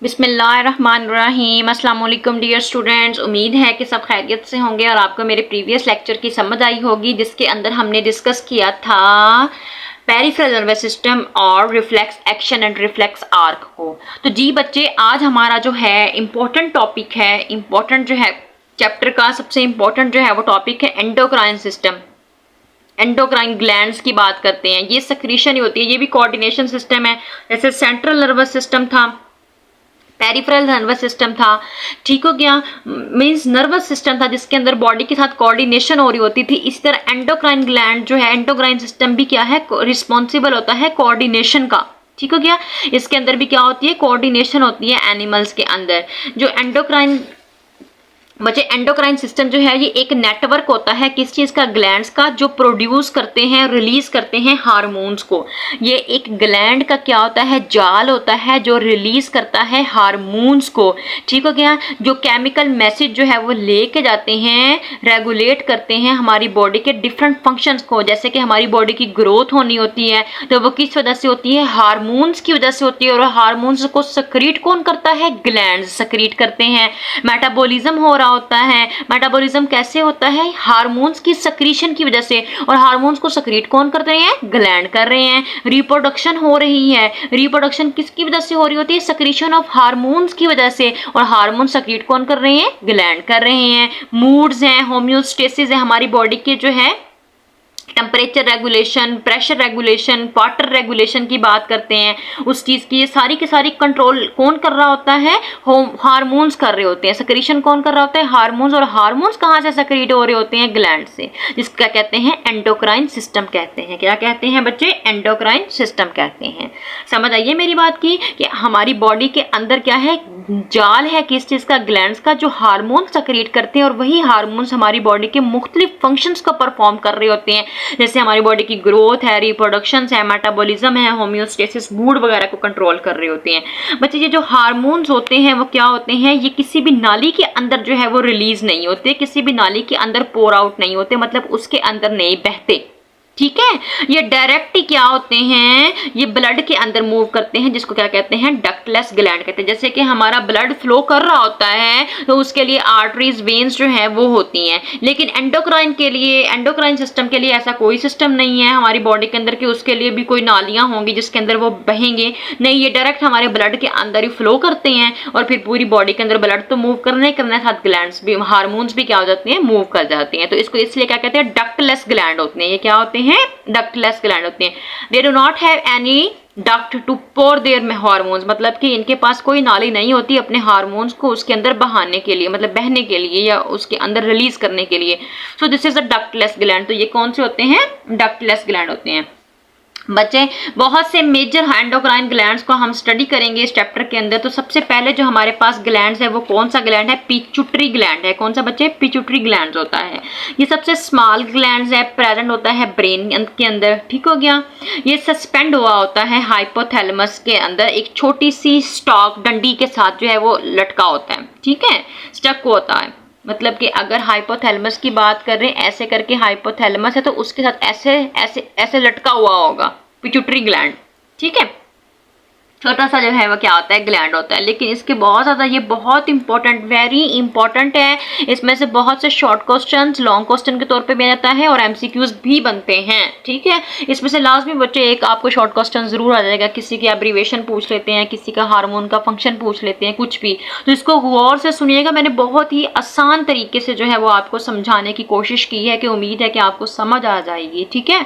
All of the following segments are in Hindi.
बिस्मिल्लाहिर्रहमानिर्रहीम। अस्सलाम वालेकुम डियर स्टूडेंट्स। उम्मीद है कि सब खैरियत से होंगे और आपको मेरे प्रीवियस लेक्चर की समझ आई होगी, जिसके अंदर हमने डिस्कस किया था पेरिफेरल नर्वस सिस्टम और reflex action and reflex arc को। तो जी बच्चे, आज हमारा जो है इम्पोर्टेंट टॉपिक है, इम्पोर्टेंट जो है चैप्टर का सबसे इम्पोर्टेंट जो है वो टॉपिक है एंडोक्राइन सिस्टम। एंडोक्राइन ग्लैंड्स की बात करते हैं। ये सक्रीशन ही होती है, ये भी कोऑर्डिनेशन सिस्टम है। जैसे सेंट्रल नर्वस सिस्टम था, पेरिफेरल नर्वस सिस्टम था, ठीक हो गया, मींस नर्वस सिस्टम था जिसके अंदर बॉडी के साथ कोऑर्डिनेशन हो रही होती थी। इसी तरह एंडोक्राइन ग्लैंड जो है, एंडोक्राइन सिस्टम भी क्या है, रिस्पॉन्सिबल होता है कोऑर्डिनेशन का। ठीक हो गया, इसके अंदर भी क्या होती है, कोऑर्डिनेशन होती है एनिमल्स के अंदर। जो एंडोक्राइन बच्चे, एंडोक्राइन सिस्टम जो है ये एक नेटवर्क होता है किस चीज का, ग्लैंड्स का, जो प्रोड्यूस करते हैं, रिलीज करते हैं हार्मोन्स को। ये एक ग्लैंड का क्या होता है, जाल होता है जो रिलीज करता है हार्मोन्स को। ठीक हो गया, जो केमिकल मैसेज जो है वो लेके जाते हैं, रेगुलेट करते हैं हमारी बॉडी के डिफरेंट फंक्शंस को। जैसे कि हमारी बॉडी की ग्रोथ होनी होती है तो वो किस वजह से होती है, हार्मोन्स की वजह से होती है। और हार्मोन्स को सक्रीट कौन करता है, ग्लैंड्स सक्रीट करते हैं। मेटाबॉलिज्म हो रहा होता है, मेटाबॉलिज्म कैसे होता है, हार्मोन्स की सक्रीशन की वजह से। और हार्मोन्स को सक्रीट कौन कर रहे हैं, ग्लैंड कर रहे हैं। रिप्रोडक्शन हो रही है, रिप्रोडक्शन किसकी वजह से हो रही होती है, सक्रीशन ऑफ हार्मोन्स की वजह से। और हार्मोन सक्रीट कौन कर रहे हैं, ग्लैंड कर रहे हैं। मूड्स हैं, होम्योस्टेसिस है हमारी बॉडी के जो है, temperature regulation, pressure regulation, water regulation की बात करते हैं उस चीज की। ये सारी की सारी कंट्रोल कौन कर रहा होता है, हार्मोन्स कर रहे होते हैं। सक्रीशन कौन कर रहा होता है, हार्मोन्स। और हार्मोन्स कहाँ से सक्रीट हो रहे होते हैं, ग्लैंड से, जिसका कहते हैं एंडोक्राइन सिस्टम कहते हैं। क्या कहते हैं बच्चे, एंडोक्राइन सिस्टम कहते हैं। समझ आइए मेरी बात की कि हमारी बॉडी के अंदर क्या है, जाल है किस चीज का, ग्लैंड्स का, जो हार्मोन सक्रीट करते हैं। और वही हार्मोन्स हमारी बॉडी के मुख्तलिफ फंक्शंस को परफॉर्म कर रहे होते हैं। जैसे हमारी बॉडी की ग्रोथ है, रिप्रोडक्शन है, मेटाबॉलिज्म है, होम्योस्टेसिस, मूड वगैरह को कंट्रोल कर रहे होते हैं। बच्चे, ये जो हार्मोन्स होते हैं वो क्या होते हैं, ये किसी भी नाली के अंदर जो है वो रिलीज नहीं होते, किसी भी नाली के अंदर पोर आउट नहीं होते, मतलब उसके अंदर नहीं बहते। ठीक है, ये डायरेक्ट ही क्या होते हैं, ये ब्लड के अंदर मूव करते हैं, जिसको क्या कहते हैं, डक्टलेस ग्लैंड कहते हैं। जैसे कि हमारा ब्लड फ्लो कर रहा होता है तो उसके लिए आर्टरीज, वेन्स जो है वो होती हैं। लेकिन एंडोक्राइन के लिए, एंडोक्राइन सिस्टम के लिए ऐसा कोई सिस्टम नहीं है हमारी बॉडी के अंदर कि उसके लिए भी कोई नालियां होंगी जिसके अंदर वो बहेंगे। नहीं, ये डायरेक्ट हमारे ब्लड के अंदर ही फ्लो करते हैं और फिर पूरी बॉडी के अंदर ब्लड तो मूव करने साथ ग्लैंड्स भी, हार्मोन्स भी क्या हो जाते हैं, मूव कर जाते हैं। तो इसको इसलिए क्या कहते हैं, डक्टलेस ग्लैंड होते हैं। ये क्या होते हैं, डक्टलेस ग्लैंड होते हैं। They do not have any duct to pour their hormones, मतलब कि इनके पास कोई नाली नहीं होती अपने हार्मोन्स को उसके अंदर बहाने के लिए, मतलब बहने के लिए या उसके अंदर रिलीज करने के लिए। So this is a ductless gland. तो ये कौन से होते हैं, डक्टलेस ग्लैंड होते हैं। बच्चे, बहुत से मेजर एंडोक्राइन ग्लैंड्स को हम स्टडी करेंगे इस चैप्टर के अंदर। तो सबसे पहले जो हमारे पास ग्लैंड्स है वो कौन सा ग्लैंड है, पिट्यूटरी ग्लैंड है। कौन सा बच्चे, पिट्यूटरी ग्लैंड होता है। ये सबसे स्मॉल ग्लैंड्स है, प्रेजेंट होता है ब्रेन के अंदर। ठीक हो गया, ये सस्पेंड हुआ होता है हाइपोथैलेमस के अंदर, एक छोटी सी स्टॉक डंडी के साथ जो है वो लटका होता है। ठीक है, स्टक होता है, मतलब कि अगर हाइपोथैलेमस की बात कर रहे हैं, ऐसे करके हाइपोथैलेमस है तो उसके साथ ऐसे ऐसे ऐसे लटका हुआ होगा पिट्यूटरी ग्लैंड। ठीक है, छोटा सा जो है वो क्या होता है, ग्लैंड होता है। लेकिन इसके बहुत ज़्यादा, ये बहुत इंपॉर्टेंट, वेरी इंपॉर्टेंट है। इसमें से बहुत से शॉर्ट क्वेश्चंस लॉन्ग क्वेश्चन के तौर पे भी आता है और एमसीक्यूज भी बनते हैं। ठीक है, इसमें से लास्ट में बच्चे एक आपको शॉर्ट क्वेश्चन जरूर आ जाएगा, किसी की एब्रीवेशन पूछ लेते हैं, किसी का हार्मोन का फंक्शन पूछ लेते हैं, कुछ भी। तो इसको गौर से सुनिएगा, मैंने बहुत ही आसान तरीके से जो है वो आपको समझाने की कोशिश की है कि उम्मीद है कि आपको समझ आ जाएगी। ठीक है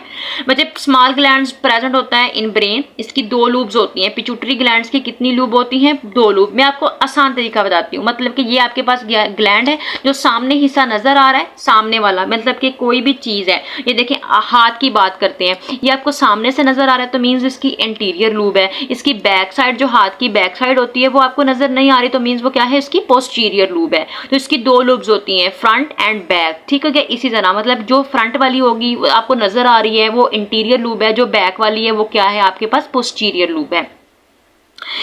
बच्चे, स्मॉल ग्लैंड्स प्रेजेंट होता है इन ब्रेन, इसकी 2 लूब्स होती हैं। पिट्यूटरी ग्लैंड्स की कितनी लूब होती हैं, 2 लूब। मैं आपको आसान तरीका बताती हूँ, मतलब कि ये आपके पास ग्लैंड है, जो सामने हिस्सा नजर आ रहा है, सामने वाला, मतलब कि कोई भी चीज है, ये देखें, हाथ की बात करते हैं, ये आपको सामने से नजर आ रहा है तो मींस इसकी एंटीरियर लूब है। इसकी बैक साइड, जो हाथ की बैक साइड होती है, वो आपको नजर नहीं आ रही तो मींस वो क्या है, इसकी पोस्टीरियर लूब है। तो इसकी 2 लूब्स होती हैं, फ्रंट एंड बैक। ठीक हो गया, इसी तरह मतलब जो फ्रंट वाली होगी वो आपको नजर आ रही है वो इंटीरियर लूब है, जो बैक वाली है वो क्या है, आपके पास पोस्टीरियर लूब है।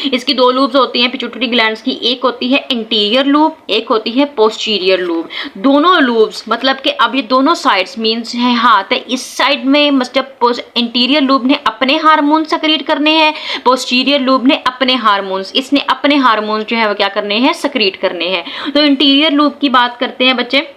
इसकी दो लूब्स होती हैं पिट्यूटरी ग्लैंड्स की, एक होती है इंटीरियर लूब, एक होती है पोस्टीरियर लूब। दोनों लूब्स मतलब कि अब ये दोनों साइड्स मींस है हाथ है, इस साइड में मतलब इंटीरियर लूब ने अपने हार्मोन सक्रिएट करने हैं, पोस्टीरियर लूब ने अपने हार्मोन्स, इसने अपने हार्मोन्स जो है वो क्या करने हैं, सक्रिएट करने हैं। तो इंटीरियर लूब की बात करते हैं बच्चे।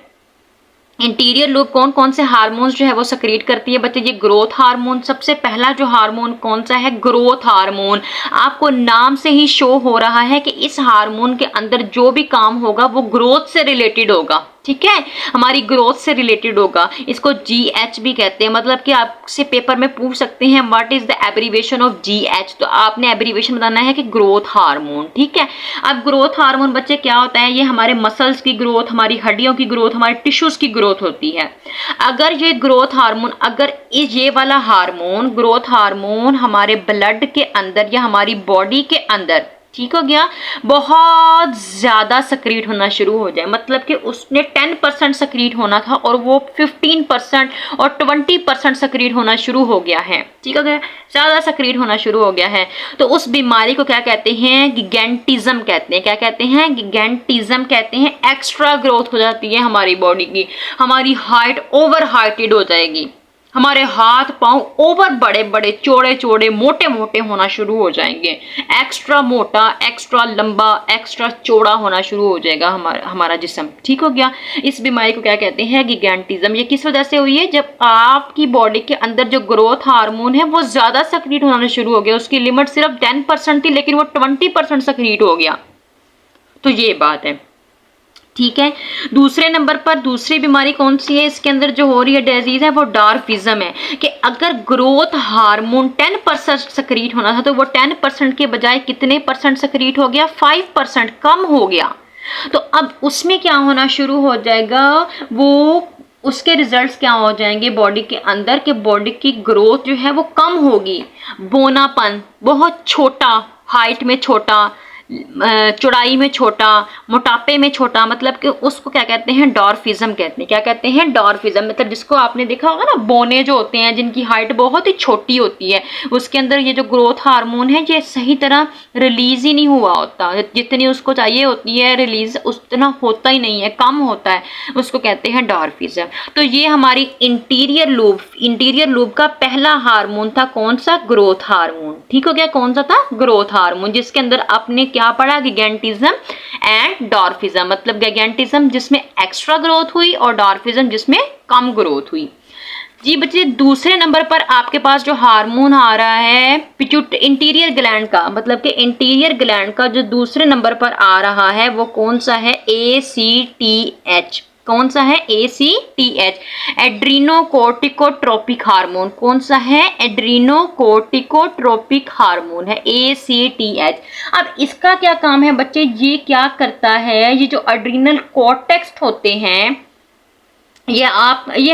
इंटीरियर लूब कौन कौन से हार्मोन्स जो है वो सक्रिएट करती है बच्चे? ये ग्रोथ हार्मोन, सबसे पहला जो हार्मोन कौन सा है? Growth hormone. आपको नाम से ही शो हो रहा है कि इस हार्मोन के अंदर जो भी काम होगा वो ग्रोथ से रिलेटेड होगा, ठीक है, हमारी ग्रोथ से रिलेटेड होगा। इसको GH भी कहते हैं, मतलब कि आपसे पेपर में पूछ सकते हैं what is the abbreviation of GH, तो आपने एब्रीविएशन बताना है कि ग्रोथ हार्मोन, ठीक है। अब ग्रोथ हार्मोन बच्चे क्या होता है? ये हमारे मसल्स की ग्रोथ, हमारी हड्डियों की ग्रोथ, हमारे टिश्यूज की ग्रोथ होती है। अगर ये ग्रोथ हार्मोन, अगर ये वाला हार्मोन, ग्रोथ हार्मोन हमारे ब्लड के अंदर या हमारी बॉडी के अंदर, ठीक हो गया, बहुत ज्यादा सक्रिएट होना शुरू हो जाए, मतलब कि उसने 10% सक्रिएट होना था और वो 15% और 20% सक्रिएट होना शुरू हो गया है, ठीक हो गया, ज्यादा सक्रिएट होना शुरू हो गया है, तो उस बीमारी को क्या कहते हैं? गिगैंटिज्म कहते हैं। क्या कहते हैं? गिगैंटिज्म कहते हैं। एक्स्ट्रा ग्रोथ हो जाती है हमारी बॉडी की, हमारी हाइट ओवर हाइटेड हो जाएगी, हमारे हाथ पांव ओवर बड़े बड़े, चौड़े चौड़े, मोटे मोटे होना शुरू हो जाएंगे, एक्स्ट्रा मोटा, एक्स्ट्रा लंबा, एक्स्ट्रा चौड़ा होना शुरू हो जाएगा हमारा जिस्म, ठीक हो गया। इस बीमारी को क्या कहते हैं? गिगैंटिज्म। ये किस वजह से हुई है? जब आपकी बॉडी के अंदर जो ग्रोथ हार्मोन है वो ज्यादा सक्रिएट होना शुरू हो गया, उसकी लिमिट सिर्फ 10% थी लेकिन वो 20% सक्रिएट हो गया, तो ये बात है, ठीक है। दूसरे नंबर पर दूसरी बीमारी कौन सी है इसके अंदर जो हो रही है डिजीज है? वो डॉर्फिज्म है, कि अगर ग्रोथ हार्मोन 10% सक्रिएट होना था तो वो 10% के बजाय कितने परसेंट सक्रिएट हो गया? 5% कम हो गया। तो अब उसमें क्या होना शुरू हो जाएगा? वो उसके रिजल्ट्स क्या हो जाएंगे बॉडी के अंदर, कि बॉडी की ग्रोथ जो है वो कम होगी, बोनापन, बहुत छोटा, हाइट में छोटा, चौड़ाई में छोटा, मोटापे में छोटा, मतलब कि उसको क्या कहते हैं? डॉर्फिज्म कहते हैं। क्या कहते हैं? डॉर्फिज्म। मतलब जिसको आपने देखा होगा ना, बोने जो होते हैं जिनकी हाइट बहुत ही छोटी होती है, उसके अंदर ये जो ग्रोथ हार्मोन है ये सही तरह रिलीज ही नहीं हुआ होता, जितनी उसको चाहिए होती है रिलीज उतना होता ही नहीं है, कम होता है, उसको कहते हैं डॉर्फिज्म। तो ये हमारी इंटीरियर लूब का पहला हार्मोन था, कौन सा? ग्रोथ हार्मोन, ठीक हो गया। कौन सा था? ग्रोथ हार्मोन, जिसके अंदर आपने क्या पढ़ा? गिगैंटिज्म एंड डॉर्फिज्म, मतलब गिगैंटिज्म जिसमें एक्स्ट्रा ग्रोथ हुई और डॉर्फिज्म जिसमें कम ग्रोथ हुई। जी बच्चे, दूसरे नंबर पर आपके पास जो हार्मोन आ रहा है इंटीरियर ग्लैंड का, मतलब कि इंटीरियर ग्लैंड का जो दूसरे नंबर पर आ रहा है वो कौन सा है? ACTH। कौन सा है? ACTH, adrenocorticotropic hormone. कौन सा है? एड्रीनोकोर्टिकोट्रोपिक हार्मोन है ACTH। अब इसका क्या काम है बच्चे? ये क्या करता है? ये जो एड्रीनल कॉर्टेक्स होते हैं, ये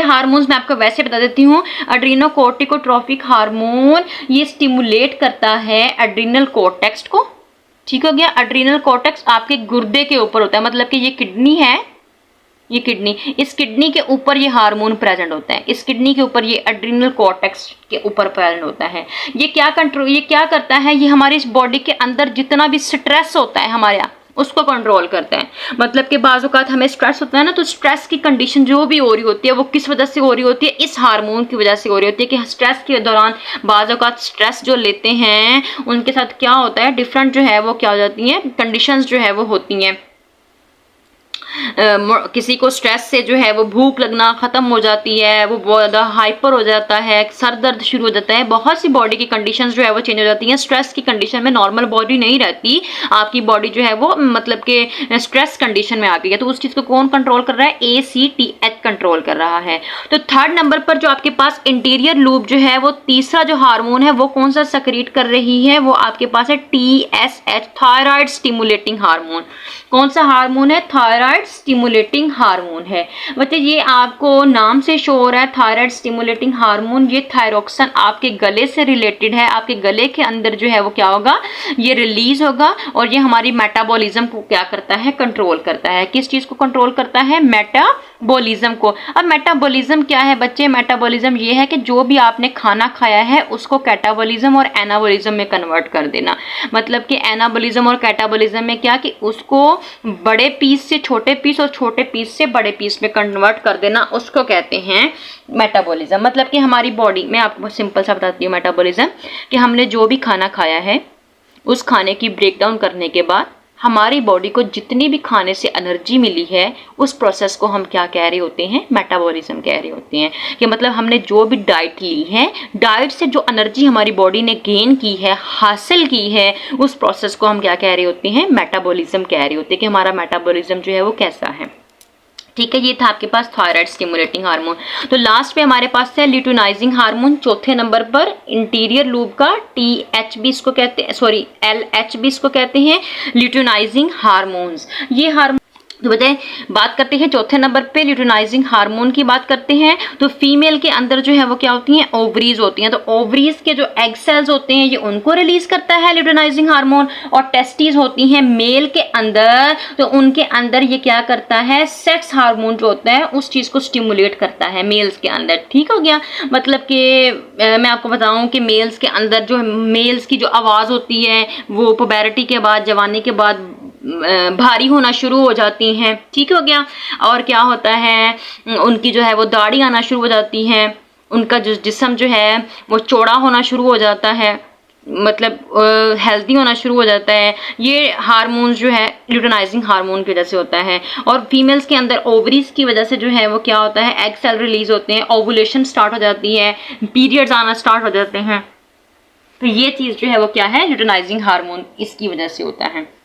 हार्मोन्स मैं आपको वैसे बता देती हूँ। एड्रीनोकोर्टिकोट्रोपिक हार्मोन ये स्टिमुलेट करता है एड्रीनल कॉर्टेक्स को, ठीक हो गया। एड्रीनल कॉर्टेक्स आपके गुर्दे के ऊपर होता है, मतलब कि ये किडनी है, ये किडनी, इस किडनी के ऊपर ये हार्मोन प्रेजेंट होता है, इस किडनी के ऊपर ये एड्रीनल कॉर्टेक्स के ऊपर प्रेजेंट होता है। ये क्या करता है? ये हमारी इस बॉडी के अंदर जितना भी स्ट्रेस होता है हमारा उसको कंट्रोल करता है। मतलब कि बाज़ औक़ात हमें स्ट्रेस होता है ना, तो स्ट्रेस की कंडीशन जो भी हो रही होती है वो किस वजह से हो रही होती है? इस हार्मोन की वजह से हो रही होती है। कि स्ट्रेस के दौरान बाज़ औक़ात स्ट्रेस जो लेते हैं उनके साथ क्या होता है? डिफरेंट जो है वो क्या हो जाती हैं, कंडीशंस जो है वो होती हैं। किसी को स्ट्रेस से जो है वो भूख लगना खत्म हो जाती है, वो बहुत ज़्यादा हाइपर हो जाता है, सर दर्द शुरू हो जाता है, बहुत सी बॉडी की कंडीशंस जो है वो चेंज हो जाती हैं। स्ट्रेस की कंडीशन में नॉर्मल बॉडी नहीं रहती, आपकी बॉडी जो है वो मतलब कि स्ट्रेस कंडीशन में आ गई है, तो उस चीज़ को कौन कंट्रोल कर रहा है? ACTH कंट्रोल कर रहा है। तो थर्ड नंबर पर जो आपके पास इंटीरियर लूब जो है वो तीसरा जो हार्मोन है वो कौन सा सक्रिएट कर रही है? वो आपके पास है TSH, थायराइड स्टिमुलेटिंग हार्मोन। कौन सा हार्मोन है? थायराइड स्टिमुलेटिंग हार्मोन है। बच्चे ये आपको नाम से शो हो रहा है थायराइड स्टिमुलेटिंग हार्मोन, ये थायरोक्सिन आपके गले से रिलेटेड है। आपके गले के अंदर जो है वो क्या होगा, ये रिलीज होगा और ये हमारी मेटाबॉलिज्म को क्या करता है, कंट्रोल करता है। किस चीज को कंट्रोल करता है, मेटाबॉलिज्म को। अब मेटाबॉलिज्म क्या है बच्चे, मेटाबॉलिज्म ये है कि जो भी आपने खाना खाया है उसको कैटाबॉलिज्म और एनाबॉलिज्म में कन्वर्ट कर देना। मतलब कि एनाबॉलिज्म और कैटाबॉलिज्म में क्या, कि उसको बड़े पीस से छोटे पीस और छोटे पीस से बड़े पीस में कन्वर्ट कर देना, उसको कहते हैं मेटाबॉलिज्म। मतलब कि हमारी बॉडी में, आपको सिंपल सा बताती हूँ मेटाबॉलिज्म, कि हमने जो भी खाना खाया है उस खाने की ब्रेकडाउन करने के बाद हमारी बॉडी को जितनी भी खाने से एनर्जी मिली है उस प्रोसेस को हम क्या कह रहे होते हैं, मेटाबॉलिज्म कह रहे होते हैं। कि मतलब हमने जो भी डाइट ली है, डाइट से जो एनर्जी हमारी बॉडी ने गेन की है, हासिल की है, उस प्रोसेस को हम क्या कह रहे होते हैं, मेटाबॉलिज्म कह रहे होते हैं, कि हमारा मेटाबॉलिज्म जो है वो कैसा है। ठीक है, ये था आपके पास थायराइड स्टिमुलेटिंग हार्मोन। तो लास्ट पे हमारे पास है ल्यूटिनाइजिंग हार्मोन, चौथे नंबर पर इंटीरियर लूब का THB इसको कहते हैं, सॉरी LHB इसको कहते हैं, ल्यूटिनाइजिंग हार्मोन्स। ये हार्मोन तो बताए, बात करते हैं चौथे नंबर पे ल्यूटिनाइजिंग हार्मोन की बात करते हैं। तो फीमेल के अंदर जो है वो क्या होती हैं, ओवरीज होती हैं। तो ओवरीज के जो एग सेल्स होते हैं ये उनको रिलीज करता है ल्यूटिनाइजिंग हार्मोन, और टेस्टिस होती हैं मेल के अंदर, तो उनके अंदर ये क्या करता है, सेक्स हार्मोन जो होता है उस चीज को स्टिमुलेट करता है मेल्स के अंदर। ठीक हो गया। मतलब कि मैं आपको बताऊं कि मेल्स के अंदर जो मेल्स की जो आवाज होती है वो पुबेरिटी के बाद, जवानी के बाद भारी होना शुरू हो जाती हैं। ठीक हो गया। और क्या होता है, उनकी जो है वो दाढ़ी आना शुरू हो जाती है, उनका जो जिस्म जो है वो चौड़ा होना शुरू हो जाता है, मतलब हेल्दी होना शुरू हो जाता है। ये हार्मोन्स जो है ल्यूटिनाइजिंग हार्मोन की वजह से होता है। और फीमेल्स के अंदर ओवरीज की वजह से जो है वो क्या होता है, एग सेल रिलीज होते हैं, ओवुलेशन स्टार्ट हो जाती है, पीरियड्स आना स्टार्ट हो जाते हैं। तो ये चीज जो है वो क्या है, ल्यूटिनाइजिंग हार्मोन इसकी वजह से होता है।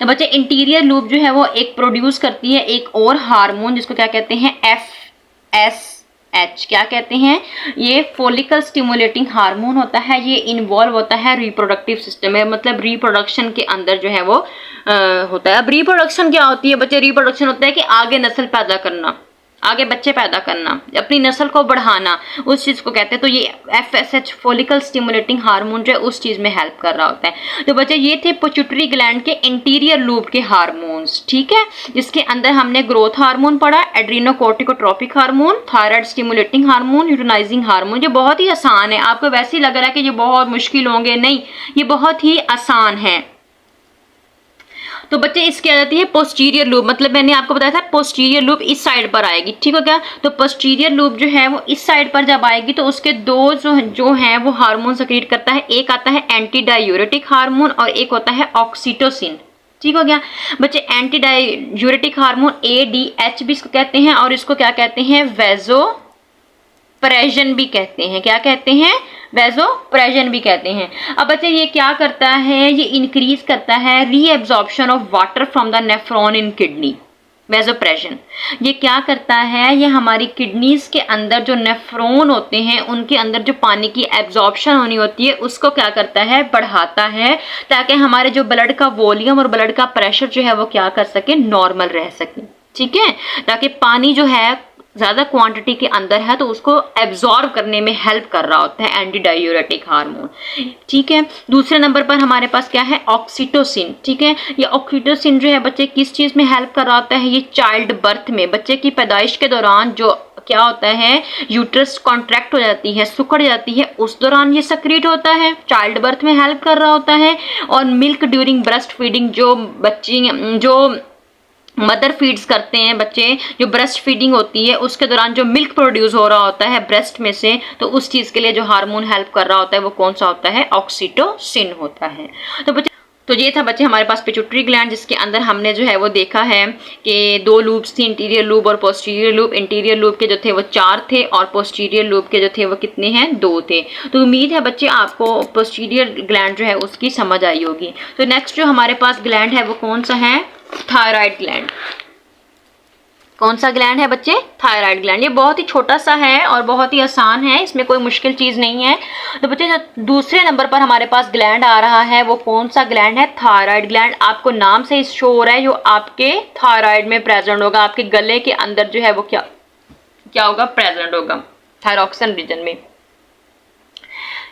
तो बच्चे इंटीरियर लूप जो है वो एक प्रोड्यूस करती है एक और हार्मोन, जिसको क्या कहते हैं, FSH। क्या कहते हैं, ये फॉलिकल स्टिमुलेटिंग हार्मोन होता है। ये इन्वॉल्व होता है रिप्रोडक्टिव सिस्टम में, मतलब रिप्रोडक्शन के अंदर जो है वो होता है। अब रिप्रोडक्शन क्या होती है बच्चे, रिप्रोडक्शन होता है कि आगे नस्ल पैदा करना, आगे बच्चे पैदा करना, अपनी नस्ल को बढ़ाना, उस चीज को कहते हैं। तो ये FSH फॉलिकल स्टिमुलेटिंग हार्मोन जो है उस चीज में हेल्प कर रहा होता है। तो बच्चे ये थे पिट्यूटरी ग्लैंड के इंटीरियर लूब के हार्मोन्स। ठीक है, जिसके अंदर हमने ग्रोथ हार्मोन पढ़ा, adrenocorticotropic hormone, thyroid stimulating hormone, luteinizing hormone. ये बहुत ही आसान है, आपको वैसे ही लग रहा है कि ये बहुत मुश्किल होंगे, नहीं, ये बहुत ही आसान है। तो बच्चे इसकी आ जाती है पोस्टीरियर लूब, मतलब मैंने आपको बताया था पोस्टीरियर लूब इस साइड पर आएगी। ठीक हो गया। तो पोस्टीरियर लूब जो है वो इस साइड पर जब आएगी तो उसके दो जो है वो हार्मोन सेक्रेट करता है। एक आता है एंटी डायूरेटिक हार्मोन और एक होता है ऑक्सीटोसिन। ठीक हो गया बच्चे। एंटी डायूरेटिक हार्मोन ADH भी इसको कहते हैं, और इसको क्या कहते हैं, वेजोप्रेसिन भी कहते हैं। क्या कहते हैं, वेजोप्रेसिन भी कहते हैं। अब बच्चे ये क्या करता है, ये इंक्रीज करता है reabsorption of water from the nephron in kidney. Vasopressin ये क्या करता है, ये हमारी किडनीज के अंदर जो नेफ्रॉन होते हैं उनके अंदर जो पानी की एब्जॉर्प्शन होनी होती है उसको क्या करता है, बढ़ाता है, ताकि हमारे जो ब्लड का वॉल्यूम और ब्लड का प्रेशर जो है वो क्या कर सके, नॉर्मल रह सके। ठीक है, ताकि पानी जो है ज्यादा क्वांटिटी के अंदर है तो उसको एब्जॉर्ब करने में हेल्प कर रहा होता है एंटी डायूरेटिक हार्मोन। ठीक है। दूसरे नंबर पर हमारे पास क्या है, ऑक्सीटोसिन। ठीक है, ये ऑक्सीटोसिन जो है बच्चे किस चीज में हेल्प कर रहा होता है, ये चाइल्ड बर्थ में, बच्चे की पैदाइश के दौरान जो क्या होता है, यूट्रस कॉन्ट्रैक्ट हो जाती है, सुखड़ जाती है, उस दौरान ये सक्रिएट होता है, चाइल्ड बर्थ में हेल्प कर रहा होता है। और मिल्क ड्यूरिंग ब्रेस्ट फीडिंग, जो बच्ची जो मदर फीड्स करते हैं बच्चे, जो ब्रेस्ट फीडिंग होती है उसके दौरान जो मिल्क प्रोड्यूस हो रहा होता है ब्रेस्ट में से, तो उस चीज के लिए जो हार्मोन हेल्प कर रहा होता है वो कौन सा होता है, ऑक्सीटोसिन होता है। तो बच्चे, तो ये था बच्चे हमारे पास पिट्यूटरी ग्लैंड, जिसके अंदर हमने जो है वो देखा है कि दो लूब्स थी, इंटीरियर लूब और पोस्टीरियर लूब। इंटीरियर लूब के जो थे वो 4 थे और पोस्टीरियर लूब के जो थे वो कितने हैं, 2 थे। तो उम्मीद है बच्चे आपको पोस्टीरियर ग्लैंड जो है उसकी समझ आई होगी। तो नेक्स्ट जो हमारे पास ग्लैंड है वो कौन सा है, थायराइड ग्लैंड। कौन सा ग्लैंड है बच्चे? Thyroid gland. ये बहुत ही छोटा सा है और बहुत ही आसान है, इसमें कोई मुश्किल चीज नहीं है। तो बच्चे जो दूसरे नंबर पर हमारे पास ग्लैंड आ रहा है वो कौन सा ग्लैंड है? Thyroid gland. आपको नाम से ही शो हो रहा है, जो आपके थायराइड में प्रेजेंट होगा, आपके गले के अंदर जो है वो क्या होगा? प्रेजेंट होगा, थायरॉक्सिन रीजन में।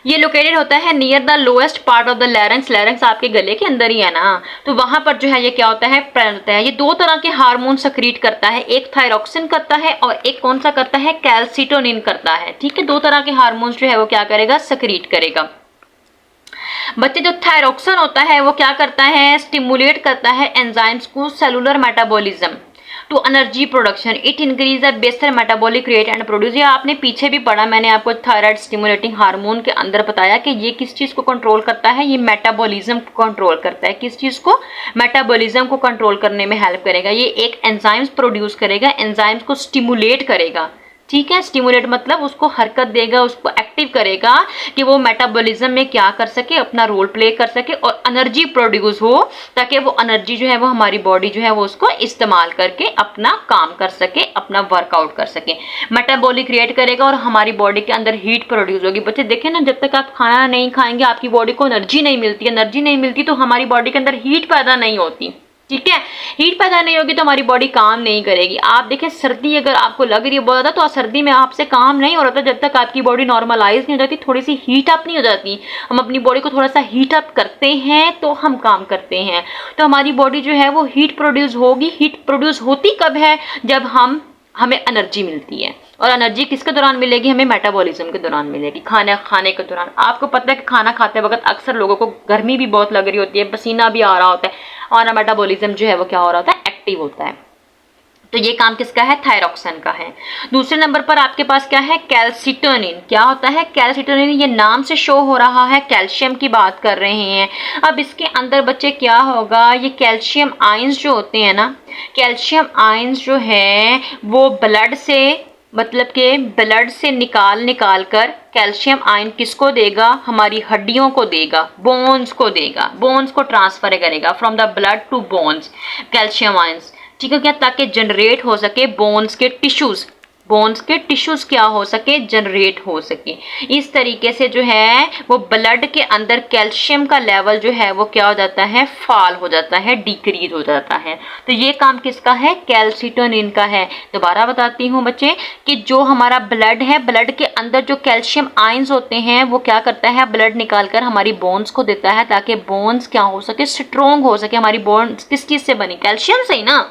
ये लोकेटेड होता है near the lowest part of the larynx. Larynx आपके गले के अंदर ही है ना, तो वहां पर जो है ये क्या होता है? प्रेजेंट होता है। ये दो तरह के हार्मोन सक्रीट करता है, एक थायरॉक्सिन करता है और एक कौन सा करता है? कैल्सिटोनिन करता है। ठीक है, दो तरह के हार्मोन्स जो है वो क्या करेगा? सक्रीट करेगा। बच्चे जो थायरॉक्सिन होता है वो क्या करता है? स्टिमुलेट करता है एंजाइम्स को cellular metabolism to energy production. It increase the basal metabolic rate and produce. ये आपने पीछे भी पढ़ा, मैंने आपको थायराइड स्टिमुलेटिंग हार्मोन के अंदर बताया कि ये किस चीज को कंट्रोल करता है? ये मेटाबॉलिज्म को कंट्रोल करता है। किस चीज को? मेटाबॉलिज्म को कंट्रोल करने में हेल्प करेगा। ये एक एंजाइम्स प्रोड्यूस करेगा, एंजाइम्स को स्टिमुलेट करेगा। ठीक है, स्टिमुलेट मतलब उसको हरकत देगा, उसको एक्टिव करेगा कि वो मेटाबॉलिज्म में क्या कर सके, अपना रोल प्ले कर सके और एनर्जी प्रोड्यूस हो, ताकि वो एनर्जी जो है वो हमारी बॉडी जो है वो उसको इस्तेमाल करके अपना काम कर सके, अपना वर्कआउट कर सके। मेटाबॉलिक रेट करेगा और हमारी बॉडी के अंदर हीट प्रोड्यूस होगी। बच्चे देखें ना, जब तक आप खाना नहीं खाएंगे आपकी बॉडी को एनर्जी नहीं मिलती। एनर्जी नहीं मिलती तो हमारी बॉडी के अंदर हीट पैदा नहीं होती। ठीक है, हीट पैदा नहीं होगी तो हमारी बॉडी काम नहीं करेगी। आप देखें, सर्दी अगर आपको लग रही है बहुत ज्यादा, तो सर्दी में आपसे काम नहीं हो रहा था जब तक आपकी बॉडी नॉर्मलाइज नहीं हो जाती, थोड़ी सी हीट अप नहीं हो जाती। हम अपनी बॉडी को थोड़ा सा हीट अप करते हैं तो हम काम करते हैं, तो हमारी बॉडी जो है वो हीट प्रोड्यूस होगी। हीट प्रोड्यूस होती कब है? जब हमें एनर्जी मिलती है। और एनर्जी किसके दौरान मिलेगी? हमें मेटाबॉलिज्म के दौरान मिलेगी, खाना खाने के दौरान। आपको पता है कि खाना खाते वक्त अक्सर लोगों को गर्मी भी बहुत लग रही होती है, पसीना भी आ रहा होता है और मेटाबॉलिज्म जो है वो क्या हो रहा होता है? एक्टिव होता है। तो ये काम किसका है? थायरॉक्सिन का है। दूसरे नंबर पर आपके पास क्या है? कैल्सिटोनिन। क्या होता है कैल्सिटोनिन? ये नाम से शो हो रहा है, कैल्शियम की बात कर रहे हैं। अब इसके अंदर बच्चे क्या होगा? ये कैल्शियम आयंस जो होते हैं ना, कैल्शियम आयंस जो है वो ब्लड से, मतलब के ब्लड से निकाल कर कैल्शियम आयन किसको देगा? हमारी हड्डियों को देगा, बोन्स को देगा, बोन्स को ट्रांसफर करेगा from the blood to bones, calcium ions. ठीक है क्या? ताकि जनरेट हो सके बोन्स के टिश्यूज, बोन्स के टिश्यूज क्या हो सके? जनरेट हो सके। इस तरीके से जो है वो ब्लड के अंदर कैल्शियम का लेवल जो है वो क्या हो जाता है? फॉल हो जाता है, डिक्रीज हो जाता है। तो ये काम किसका है? कैल्सिटोनिन का है। दोबारा बताती हूँ बच्चे कि जो हमारा ब्लड है, ब्लड के अंदर जो कैल्शियम आयंस होते हैं वो क्या करता है? ब्लड निकाल कर हमारी बोन्स को देता है, ताकि बोन्स क्या हो सके? स्ट्रोंग हो सके। हमारी बोन्स किस चीज से बनी? कैल्शियम से ही ना,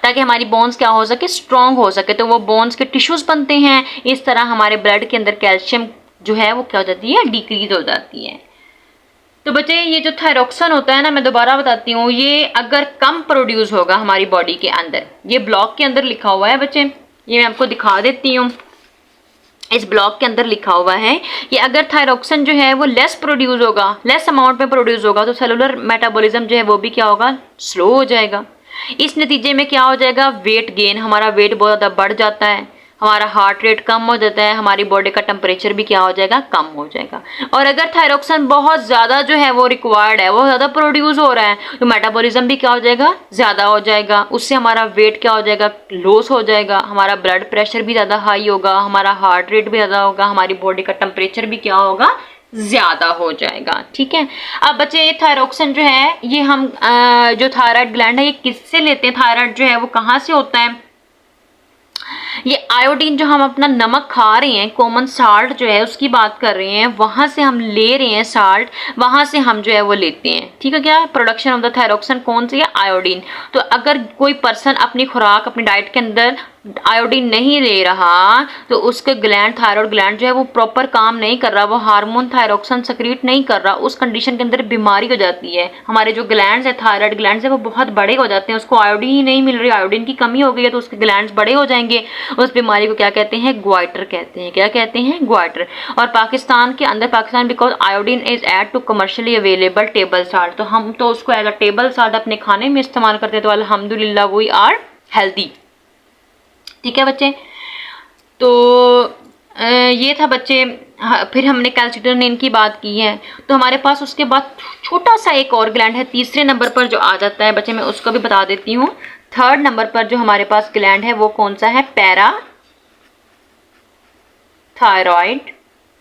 ताकि हमारी बोन्स क्या हो सके? स्ट्रॉन्ग हो सके। तो वो बोन्स के टिश्यूज बनते हैं। इस तरह हमारे ब्लड के अंदर कैल्शियम जो है वो क्या हो जाती है? डिक्रीज हो जाती है। तो बच्चे ये जो थायरॉक्सिन होता है ना, मैं दोबारा बताती हूँ, ये अगर कम प्रोड्यूस होगा हमारी बॉडी के अंदर, ये ब्लॉक के अंदर लिखा हुआ है बच्चे, ये मैं आपको दिखा देती हूँ। इस ब्लॉक के अंदर लिखा हुआ है कि अगर थायरॉक्सिन जो है वो लेस प्रोड्यूस होगा, लेस अमाउंट में प्रोड्यूस होगा, तो सेलुलर मेटाबॉलिज्म जो है वो भी क्या होगा? स्लो हो जाएगा। इस नतीजे में क्या हो जाएगा? वेट गेन, हमारा वेट बहुत ज़्यादा बढ़ जाता है, हमारा हार्ट रेट कम हो जाता है, हमारी बॉडी का टेम्परेचर भी क्या हो जाएगा? कम हो जाएगा। और अगर थायरॉक्सिन बहुत ज़्यादा जो है वो रिक्वायर्ड है, वो ज़्यादा प्रोड्यूस हो रहा है, तो मेटाबॉलिज्म भी क्या हो जाएगा? ज़्यादा हो जाएगा। उससे हमारा वेट क्या हो जाएगा? लॉस हो जाएगा, हमारा ब्लड प्रेशर भी ज़्यादा हाई होगा, हमारा हार्ट रेट भी ज़्यादा होगा, हमारी बॉडी का टेम्परेचर भी क्या होगा? ज्यादा हो जाएगा। ठीक है, अब बच्चे ये थायरॉक्सिन जो है ये हम जो थायराइड ग्लैंड है ये किससे लेते हैं? थायराइड जो है वो कहाँ से होता है? ये आयोडीन जो हम अपना नमक खा रहे हैं, कॉमन साल्ट जो है उसकी बात कर रहे हैं, वहां से हम ले रहे हैं साल्ट, वहां से हम जो है वो लेते हैं। ठीक है क्या? प्रोडक्शन ऑफ द थायरॉक्सिन कौन सी है? आयोडीन। तो अगर कोई पर्सन अपनी खुराक, अपनी डाइट के अंदर आयोडीन नहीं ले रहा तो उसके ग्लैंड, थायराइड ग्लैंड जो है वो प्रॉपर काम नहीं कर रहा, वो हार्मोन थायरॉक्सिन सेक्रेट नहीं कर रहा, उस कंडीशन के अंदर बीमारी हो जाती है। हमारे जो ग्लैंड्स है, थायराइड ग्लैंड्स है, वो बहुत बड़े हो जाते हैं, उसको आयोडीन ही नहीं मिल रही, आयोडीन की कमी हो गई है, तो उसके ग्लैंड्स बड़े हो जाएंगे। उस बीमारी को क्या कहते हैं? ग्वाइटर कहते हैं। क्या कहते हैं? ग्वाइटर। और पाकिस्तान के अंदर, Pakistan because iodine is add to commercially available table salt, तो हम तो उसको एज अ टेबल साल्ट अपने खाने में इस्तेमाल करते हैं, तो अल्हम्दुलिल्लाह वी आर हेल्दी। ठीक है बच्चे, तो ये था बच्चे। फिर हमने कैल्सिटोनिन की बात की है, तो हमारे पास उसके बाद छोटा सा एक और ग्लैंड है तीसरे नंबर पर जो आ जाता है बच्चे, मैं उसको भी बता देती हूँ। थर्ड नंबर पर जो हमारे पास ग्लैंड है वो कौन सा है, पैराथायरॉइड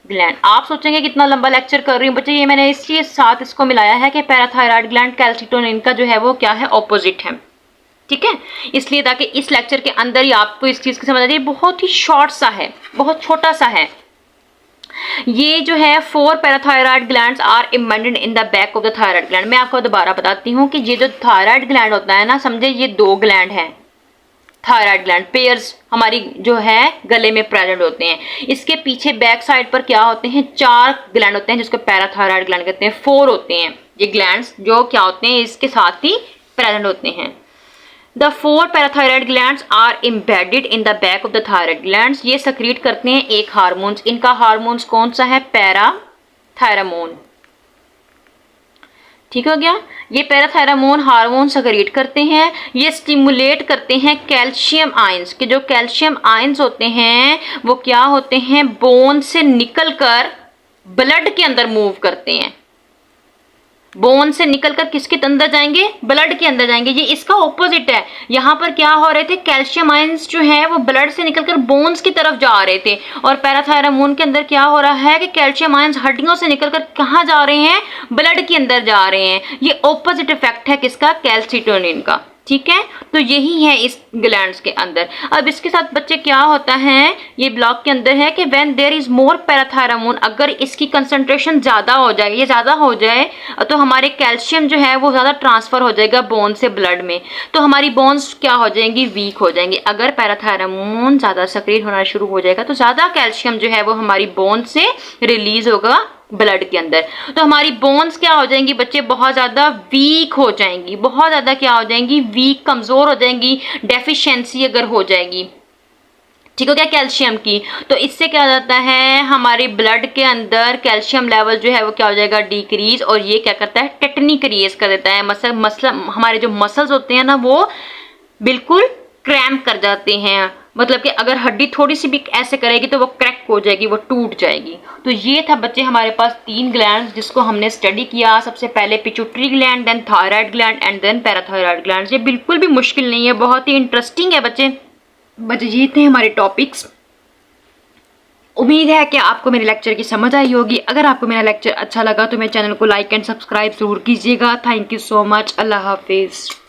ग्लैंड। आप सोचेंगे कितना लंबा लेक्चर कर रही हूँ बच्चे, ये मैंने इसके साथ इसको मिलाया है कि पैराथायरॉइड ग्लैंड कैल्सिटोनिन का जो है वो क्या है, ऑपोजिट है, ठीक है। इसलिए ताकि इस लेक्चर के अंदर ही आपको इस चीज की समझ आ जाए, बहुत ही शॉर्ट सा है, बहुत छोटा सा है। ये जो है 4 parathyroid glands are embedded in the back of the thyroid gland. मैं आपको दोबारा बताती हूँ कि ये जो थायराइड ग्लैंड होता है ना, समझे ये 2 ग्लैंड हैं, थायराइड ग्लैंड पेयर्स हमारी जो है गले में प्रेजेंट होते हैं। इसके पीछे बैक साइड पर क्या होते हैं, 4 ग्लैंड होते हैं जिसको पैराथायरॉइड ग्लैंड कहते हैं। 4 होते हैं ये ग्लैंड्स जो क्या होते हैं, इसके साथ ही प्रेजेंट होते हैं। The 4 parathyroid glands are embedded in the back of the thyroid glands। ये सक्रीट करते हैं एक हार्मोन्स, इनका हार्मोन्स कौन सा है, पैराथायरामोन, ठीक हो गया। ये पैराथायरामोन हार्मोन सक्रीट करते हैं, ये स्टिमुलेट करते हैं कैल्शियम आयंस के, जो कैल्शियम आयंस होते हैं वो क्या होते हैं, बोन से निकलकर ब्लड के अंदर मूव करते हैं। बोन से निकलकर किसके अंदर जाएंगे, ब्लड के अंदर जाएंगे। ये इसका ऑपोजिट है, यहाँ पर क्या हो रहे थे, कैल्शियम आयंस जो है वो ब्लड से निकलकर बोन्स की तरफ जा रहे थे, और पैराथायरामोन के अंदर क्या हो रहा है कि कैल्शियम आयंस हड्डियों से निकलकर कहाँ जा रहे हैं, ब्लड के अंदर जा रहे हैं। ये ऑपोजिट इफेक्ट है किसका, कैल्सिटोनिन का, ठीक है। तो यही है इस ग्लैंड्स के अंदर। अब इसके साथ बच्चे क्या होता है, ये ब्लॉक के अंदर है कि व्हेन देयर इज मोर पैराथायरामोन, अगर इसकी कंसंट्रेशन ज्यादा हो जाए, ये ज्यादा हो जाए तो हमारे कैल्शियम जो है वो ज्यादा ट्रांसफर हो जाएगा बोन से ब्लड में, तो हमारी बोन्स क्या हो जाएंगी, वीक हो जाएंगी। अगर पैराथायरामोन ज्यादा सक्रिय होना शुरू हो जाएगा तो ज्यादा कैल्शियम जो है वो हमारी बोन से रिलीज होगा ब्लड के अंदर, तो हमारी बोन्स क्या हो जाएंगी बच्चे, बहुत ज्यादा वीक हो जाएंगी, बहुत ज्यादा क्या हो जाएंगी, वीक, कमजोर हो जाएंगी, डेफिशिएंसी अगर हो जाएगी, ठीक हो गया, कैल्शियम की। तो इससे क्या हो जाता है, हमारे ब्लड के अंदर कैल्शियम लेवल जो है वो क्या हो जाएगा, डिक्रीज, और ये क्या करता है, टेटनी क्रिएट कर देता है। हमारे जो मसल्स होते हैं ना वो बिल्कुल क्रैम्प कर जाते हैं, मतलब कि अगर हड्डी थोड़ी सी भी ऐसे करेगी तो वो क्रैक हो जाएगी, वो टूट जाएगी। तो ये था बच्चे हमारे पास 3 ग्लैंड जिसको हमने स्टडी किया। सबसे पहले pituitary gland, then thyroid gland and then parathyroid gland. ये बिल्कुल भी मुश्किल नहीं है, बहुत ही इंटरेस्टिंग है बच्चे। ये थे हमारे टॉपिक्स। उम्मीद है कि आपको मेरे लेक्चर की समझ आई होगी। अगर आपको मेरा लेक्चर अच्छा लगा तो मेरे चैनल को लाइक एंड सब्सक्राइब जरूर कीजिएगा। Thank you so much. अल्लाह हाफिज़।